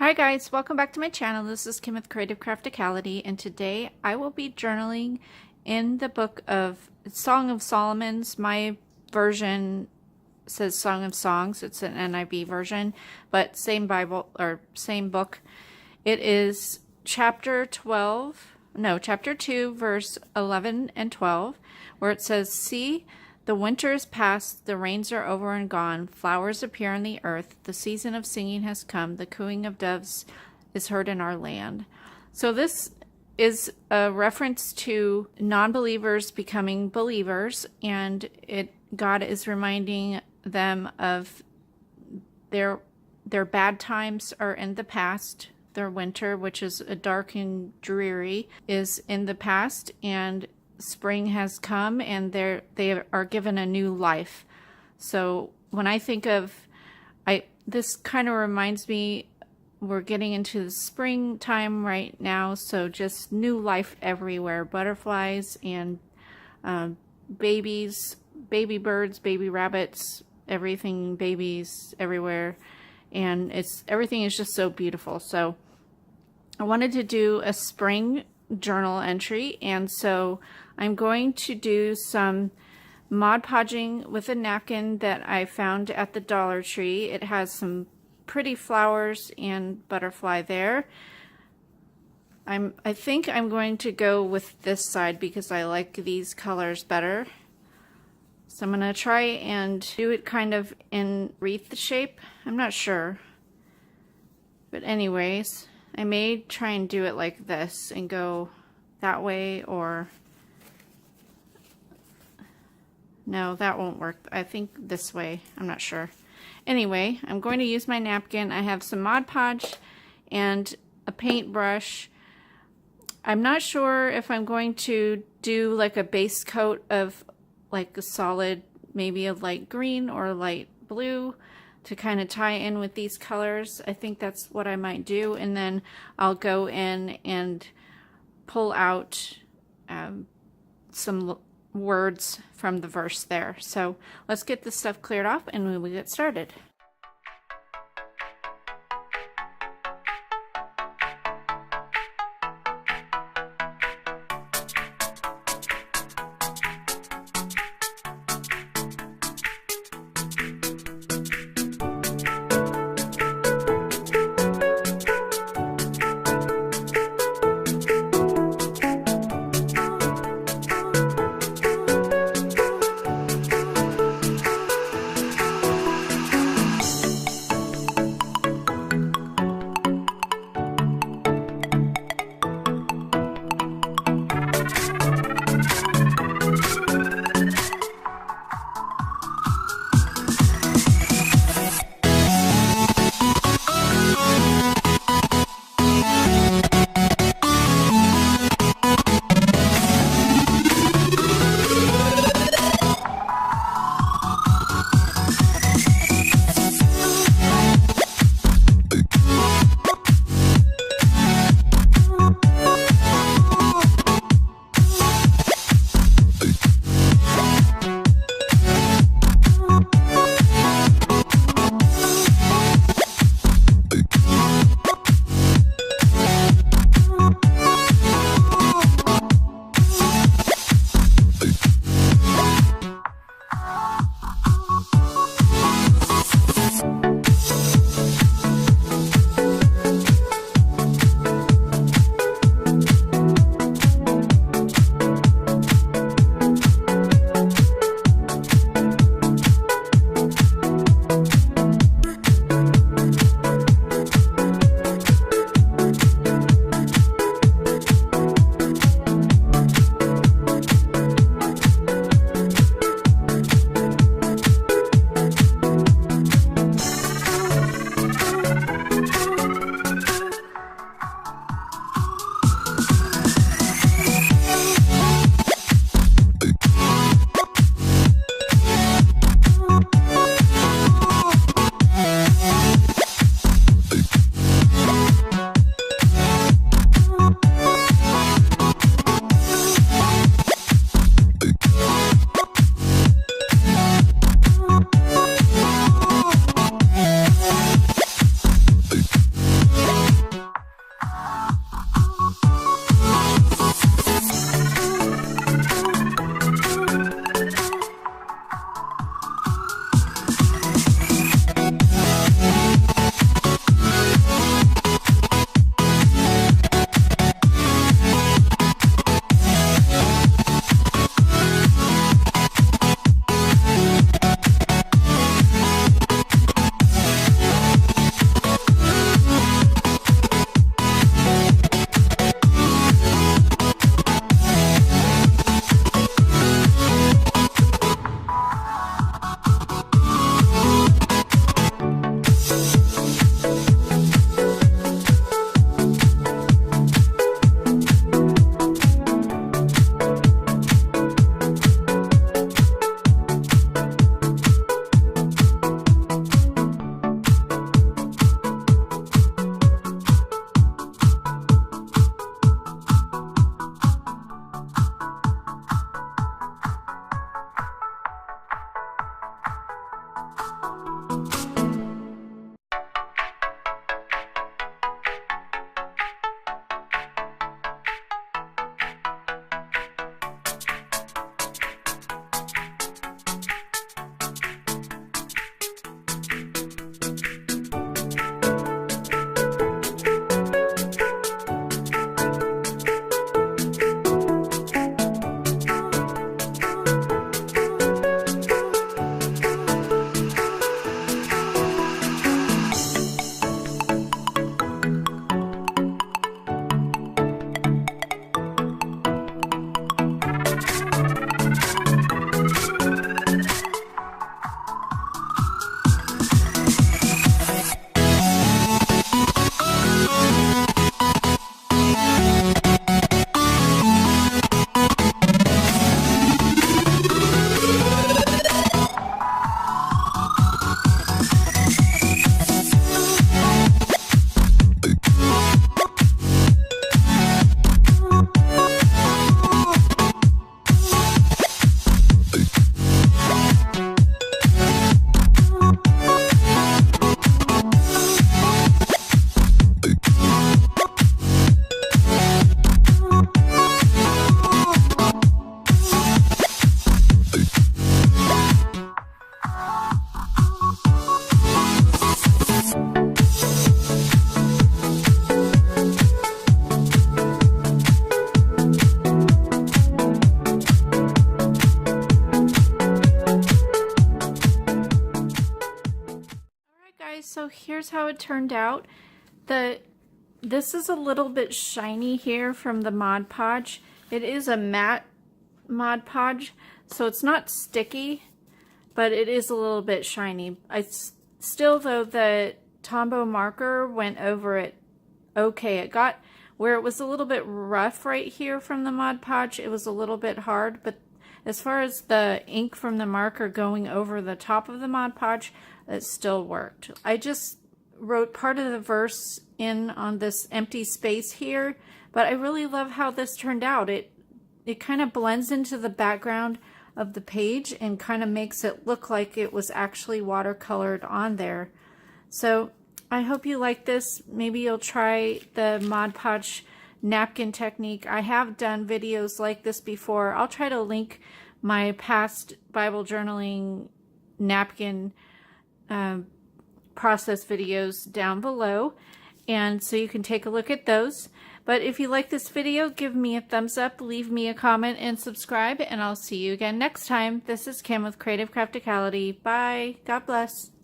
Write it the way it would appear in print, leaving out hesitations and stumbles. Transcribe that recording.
Hi guys, welcome back to my channel. This is Kim with Creative Crafticality, and today I will be journaling in the book of Song of Solomon's. My version says Song of Songs. It's an NIV version, but same Bible or same book. It is chapter 2, verse 11 and 12, where it says, "See, the winter is past, the rains are over and gone, flowers appear on the earth, the season of singing has come, the cooing of doves is heard in our land." So this is a reference to non-believers becoming believers, and God is reminding them of their bad times are in the past. Their winter, which is a dark and dreary, is in the past, and spring has come, and they are given a new life. So when I think of, this kind of reminds me, we're getting into the springtime right now, so just new life everywhere. Butterflies and babies, baby birds, baby rabbits, everything, babies everywhere, and everything is just so beautiful. So I wanted to do a spring journal entry, and so I'm going to do some Mod Podging with a napkin that I found at the Dollar Tree. It has some pretty flowers and butterfly there. I think I'm going to go with this side because I like these colors better. So I'm going to try and do it kind of in wreath shape. I'm not sure. But anyways, I may try and do it like this and go that way, or no, that won't work. I think this way. I'm not sure. Anyway, I'm going to use my napkin. I have some Mod Podge and a paintbrush. I'm not sure if I'm going to do like a base coat of like a solid, maybe a light green or light blue to kind of tie in with these colors. I think that's what I might do, and then I'll go in and pull out some words from the verse there. So let's get this stuff cleared off and we will get started. So here's how it turned out. This is a little bit shiny here from the Mod Podge. It is a matte Mod Podge, so it's not sticky, but it is a little bit shiny. Still though, the Tombow marker went over it okay. It got where it was a little bit rough right here from the Mod Podge. It was a little bit hard, but as far as the ink from the marker going over the top of the Mod Podge, it still worked. I just wrote part of the verse in on this empty space here, but I really love how this turned out. It kind of blends into the background of the page and kind of makes it look like it was actually watercolored on there. So I hope you like this. Maybe you'll try the Mod Podge napkin technique. I have done videos like this before. I'll try to link my past Bible journaling napkin process videos down below, and so you can take a look at those. But if you like this video, give me a thumbs up, leave me a comment, and subscribe, and I'll see you again next time. This is Kim with Creative Crafticality. Bye. God bless.